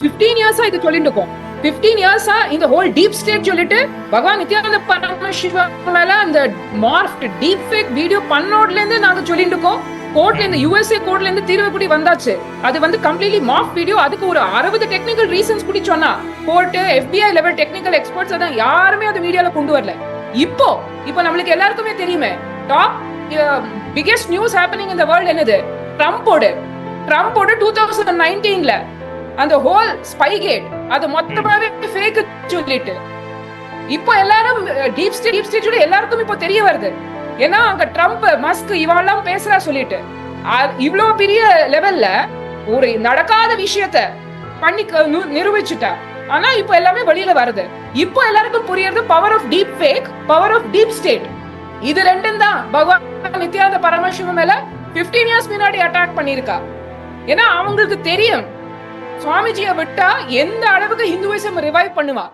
15 இயர்ஸா இது சொல்லிட்டு இருக்கோம். 15 இயர்ஸா இந்த ஹோல் டீப் ஸ்டேட் சொல்லிட்டு பகவான் நித்யானந்த பரமசிவா மேல அந்த மார்ஃப்ட் டீப் ஃபேக் வீடியோ பண்ணோட்ல இருந்து நாங்க சொல்லிட்டு இருக்கோம். கோர்ட்ல இருந்து யுஎஸ்ஏ கோர்ட்ல இருந்து தீர்வு கூடி வந்தாச்சு. அது வந்து கம்ப்ளீட்லி மார்ஃப் வீடியோ. அதுக்கு ஒரு 60 டெக்னிக்கல் ரீசன்ஸ் கூடி சொன்னா court FBI level technical experts அதான் யாருமே அந்த வீடியோல கொண்டு வரல. இப்போ நம்மளுக்கு எல்லாருக்குமே தெரியுமே top biggest news happening in the world என்னது? ட்ரம்போட 2019ல அந்த ஹோல் ஸ்பைகேட் அது மொத்தமாவே ஃபேக் சொல்லிட்டு இப்போ எல்லாரும் டீப் ஸ்டேட் எல்லாருக்கும் இப்போ தெரிய வருது. ஏன்னா அங்க ட்ரம்ப் மஸ்க் இவெல்லாம் பேசுறா சொல்லிட்டு இவ்வளவு பெரிய லெவல்ல ஒரு நடக்காத விஷயத்த பண்ணி நிரூபிச்சுட்டா. ஆனா இப்போ எல்லாமே வெளியில வருது. இப்போ எல்லாருக்கும் புரியுது power of deepfake, power of deep state. இது ரெண்டும் தான் பகவான் நித்யானந்த பரமசிவம் மேல 15 இயர்ஸ் முன்னாடி அட்டாக் பண்ணிருக்கா. ஏன்னா அவங்களுக்கு தெரியும் சுவாமிஜியை விட்டா எந்த அளவுக்கு ஹிந்துவிசம் ரிவைவ் பண்ணுவா.